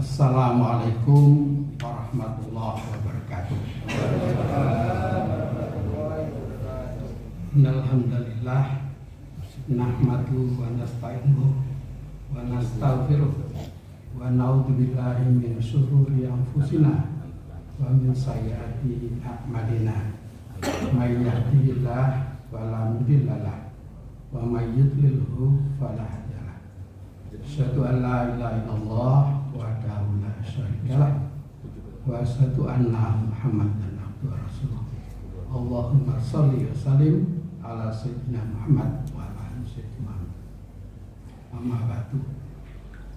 Assalamualaikum warahmatullahi wabarakatuh. Alhamdulillah nahmadu wa nasta'inuhu wa nastaghfiruh wa na'udzu billahi min syururi anfusina wa min sayyiati a'malina. May yahdihillahu fala mudilla lahu wa may yudlilhu fala hadiya lahu. Asyhadu an la ilaha illallah wahdahu la syarika lah wa asyhadu anna Muhammadan abduhu wa rasuluh. Allahumma shalli wa sallim ala sayyidina Muhammad wa ala ali sayyidina Muhammad. Amma ba'du.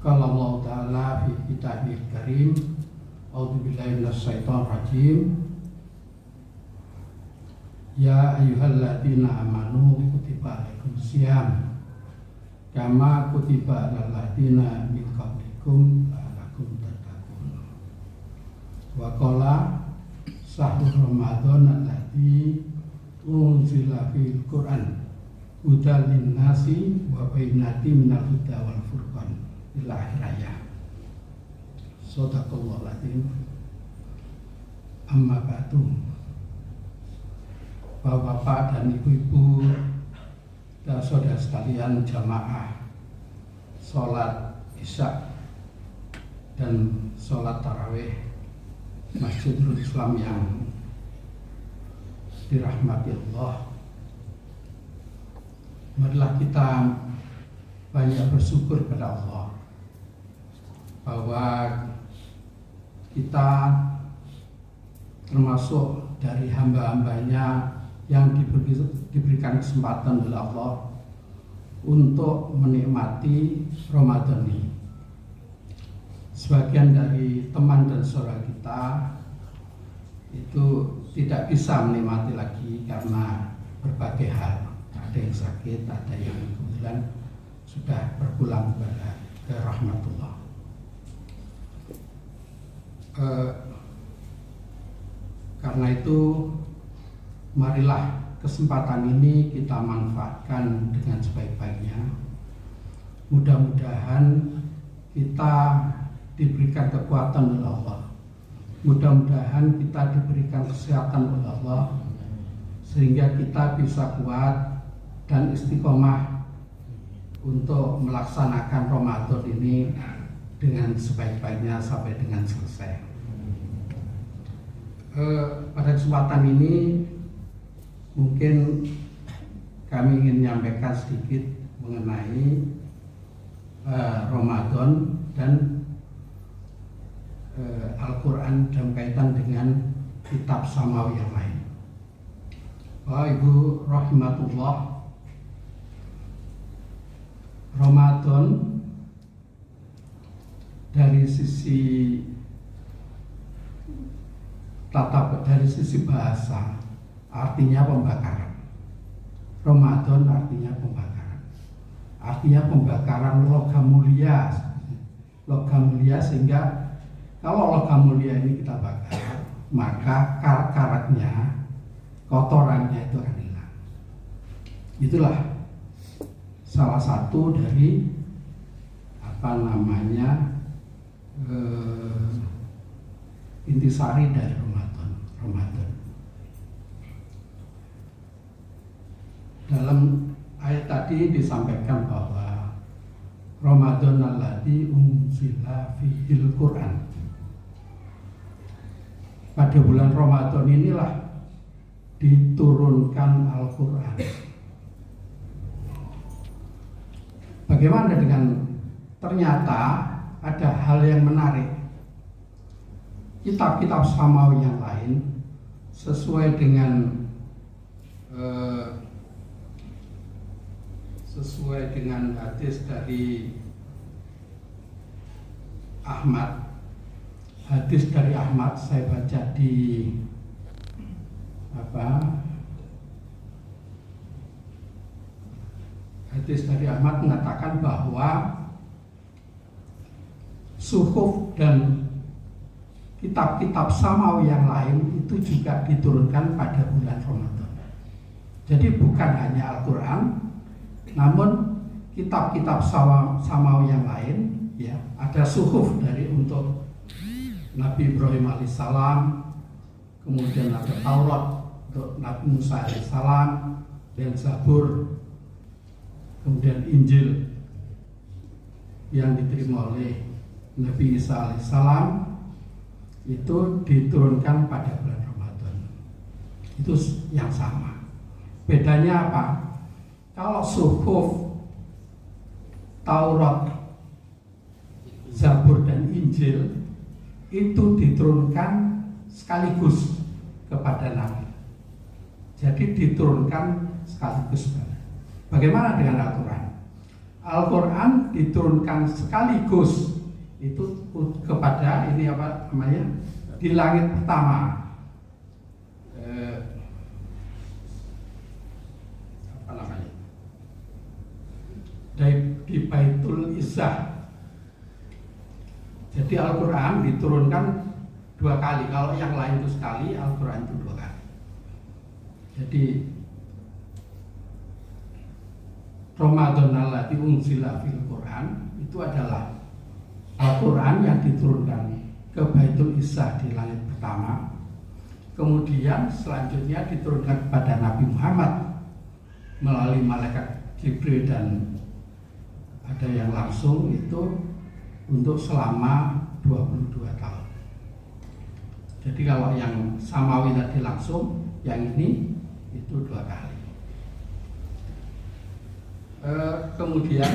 Qala Allah Ta'ala fi kitabihil karim, a'udzu billahi minasyaitonir rajim. Ya ayyuhalladzina amanu kutiba alaikumus syiyam kama kutiba alal ladzina min qablikum la'allakum tattaqun. Wa qala syahrul ramadhan alladzi unzila fil Qur'an hudal linnasi wa bayyinatin minal huda wal furqan ila akhir ayat. Shadaqallahul azim. Amma ba'du. Bapak-bapak dan ibu-ibu dan saudara sekalian jamaah sholat isya dan sholat tarawih Masjidul Islam yang dirahmati Allah, marilah kita banyak bersyukur kepada Allah bahwa kita termasuk dari hamba-hambanya yang diberikan kesempatan oleh Allah untuk menikmati Ramadan ini. Sebagian dari teman dan saudara kita itu tidak bisa menikmati lagi karena berbagai hal. Ada yang sakit, ada yang kebetulan sudah berpulang ke rahmatullah. Karena itu marilah kesempatan ini kita manfaatkan dengan sebaik-baiknya. Mudah-mudahan kita diberikan kekuatan oleh Allah. Mudah-mudahan kita diberikan kesehatan oleh Allah sehingga kita bisa kuat dan istiqomah untuk melaksanakan Ramadan ini dengan sebaik-baiknya sampai dengan selesai. Pada kesempatan ini mungkin kami ingin menyampaikan sedikit mengenai Ramadan dan Al-Quran dalam kaitan dengan kitab samawi yang lain. Bapak Ibu rahimatullah, Ramadan dari sisi dari sisi bahasa artinya pembakaran. Ramadan artinya pembakaran. Artinya pembakaran logam mulia. Logam mulia, sehingga kalau logam mulia ini kita bakar, maka karat-karatnya, kotorannya itu akan hilang. Itulah salah satu dari intisari dari Ramadan. Dalam ayat tadi disampaikan bahwa Ramadan alladzi unzila fihil Qur'an. Pada bulan Ramadan inilah diturunkan Al-Qur'an. Bagaimana dengan ternyata ada hal yang menarik. Kitab-kitab samawi yang lain sesuai dengan hadis dari Ahmad. Hadis dari Ahmad saya baca di hadis dari Ahmad mengatakan bahwa suhuf dan kitab-kitab samawi yang lain itu juga diturunkan pada bulan Ramadan. Jadi bukan hanya Al-Quran, namun kitab-kitab samawi yang lain, ya, ada suhuf dari untuk Nabi Ibrahim alaihissalam, kemudian ada Taurat untuk Nabi Musa alaihissalam, dan Zabur, kemudian Injil yang diterima oleh Nabi Isa alaihissalam itu diturunkan pada bulan Ramadan. Itu yang sama. Bedanya apa? Kalau suhuf, Taurat, Zabur dan Injil itu diturunkan sekaligus kepada Nabi. Jadi diturunkan sekaligus. Bagaimana dengan Al-Quran? Al-Quran diturunkan sekaligus itu kepada ini apa namanya, di langit pertama, apa namanya, di Baitul Izzah. Jadi Al-Quran diturunkan 2 kali. Kalau yang lain itu sekali, Al-Quran itu 2 kali. Jadi Ramadan allati unzila fil Quran itu adalah Al-Quran yang diturunkan ke Baitul Izzah di langit pertama. Kemudian selanjutnya diturunkan kepada Nabi Muhammad melalui malaikat Jibril, dan ada yang langsung itu untuk selama 22 tahun. Jadi kalau yang samawi tadi langsung, yang ini itu 2 kali. Kemudian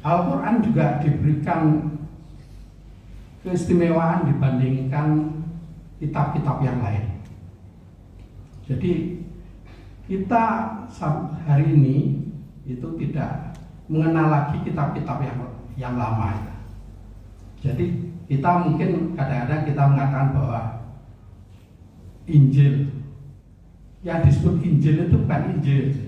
Al-Quran juga diberikan keistimewaan dibandingkan kitab-kitab yang lain. Jadi kita hari ini itu tidak mengenal lagi kitab-kitab yang lama. Jadi kita mungkin kadang-kadang kita mengatakan bahwa Injil, yang disebut Injil itu bukan Injil.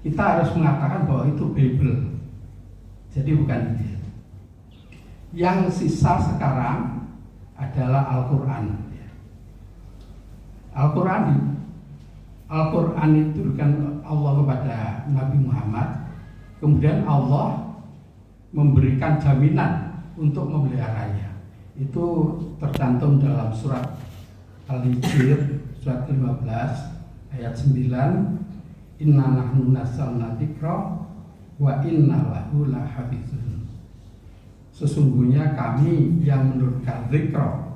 Kita harus mengatakan bahwa itu Bible. Jadi bukan Injil. Yang sisa sekarang adalah Al-Quran. Al-Quran itu kan Allah kepada Nabi Muhammad. Kemudian Allah memberikan jaminan untuk memeliharanya. Itu tercantum dalam surat Al-Hijr, surat 15 ayat 9. Inna nahnu nazzalna dzikra wa inna lahu lahafizun. Sesungguhnya kami yang menurunkan dzikra.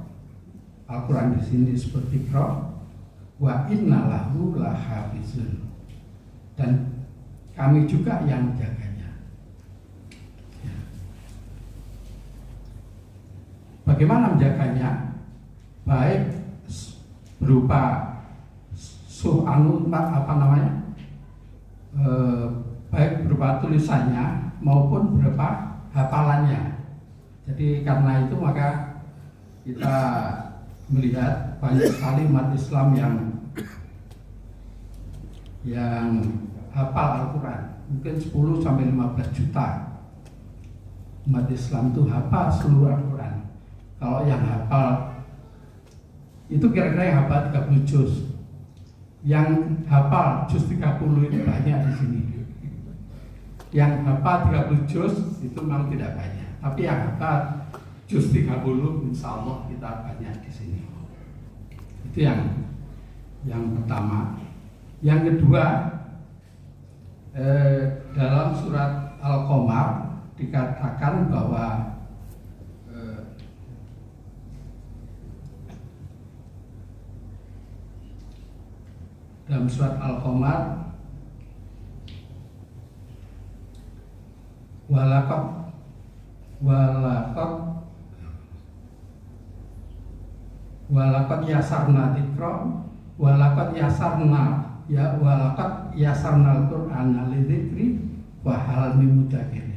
Al-Quran di sini disebut dzikra, wa inna lahu lahafizun. Dan kami juga yang menjaganya. Ya. Bagaimana menjaganya? Baik berupa baik berupa tulisannya maupun berupa hafalannya. Jadi karena itu maka kita melihat banyak sekali umat Islam yang hafal Al-Quran. Mungkin 10 sampai 15 juta umat Islam itu hafal seluruh Al-Quran. Kalau yang hafal itu kira-kira yang hafal 30 juz. Yang hafal juz 30 itu banyak di sini. Yang hafal 30 juz itu memang tidak banyak. Tapi yang hafal juz 30 insya Allah kita banyak di sini. Itu yang pertama. Yang kedua, dalam surat Al-Qamar dikatakan bahwa dalam surat Al-Qamar walaqad yasarna dzikra walaqad yasarna al-Qur'ana lidzikri wa hal min mudzakir.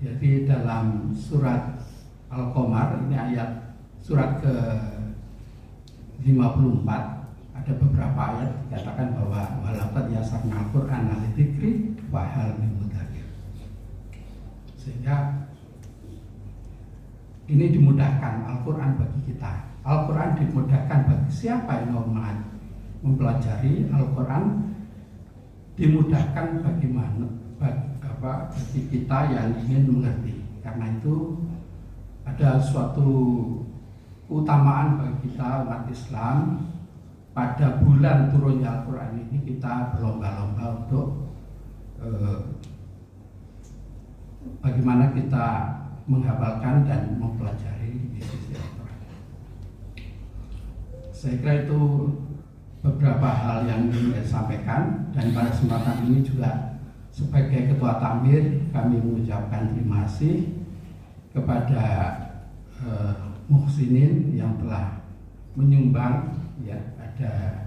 Jadi dalam surat Al-Qamar ini ayat surat ke 54 ada beberapa ayat dikatakan bahwa walaqad yasarna al-Qur'ana lidzikri wa hal min mudzakir. Sehingga ini dimudahkan Al-Quran bagi kita. Al-Quran dimudahkan bagi siapa yang mau mempelajari Al-Quran dimudahkan bagi kita yang ingin mengerti. Karena itu ada suatu keutamaan bagi kita umat Islam. Pada bulan turunnya Al-Quran ini kita berlomba-lomba untuk bagaimana kita menghafalkan dan mempelajari isi Al-Quran. Saya kira itu beberapa hal yang ingin saya sampaikan, dan pada kesempatan ini juga sebagai Ketua Takmir kami mengucapkan terima kasih kepada muhsinin yang telah menyumbang, ya, ada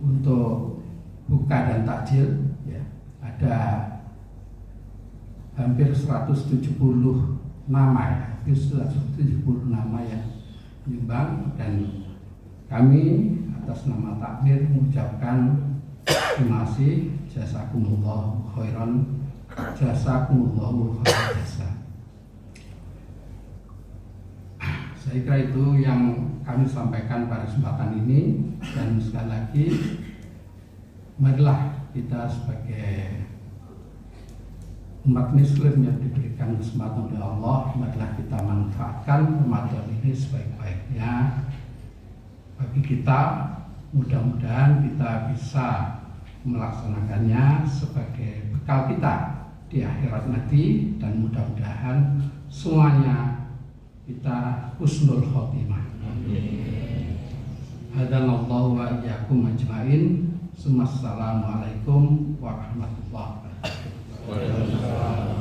untuk buka dan takjil, ya, ada hampir 170 nama, ya, 170 nama yang menyumbang, dan kami atas nama Takmir mengucapkan terima kasih, jazakumullahu khairan, jazakumullahu khairan jasa. Saya kira itu yang kami sampaikan pada kesempatan ini, dan sekali lagi marilah kita sebagai umat Muslim yang diberikan kesempatan oleh Allah, marilah kita manfaatkan Ramadan ini sebaik-baiknya bagi kita. Mudah-mudahan kita bisa melaksanakannya sebagai bekal kita di akhirat nanti, dan mudah-mudahan semuanya kita husnul khotimah. Hadanallahu wa iyyakum ajmain. Assalamualaikum warahmatullahi wabarakatuh.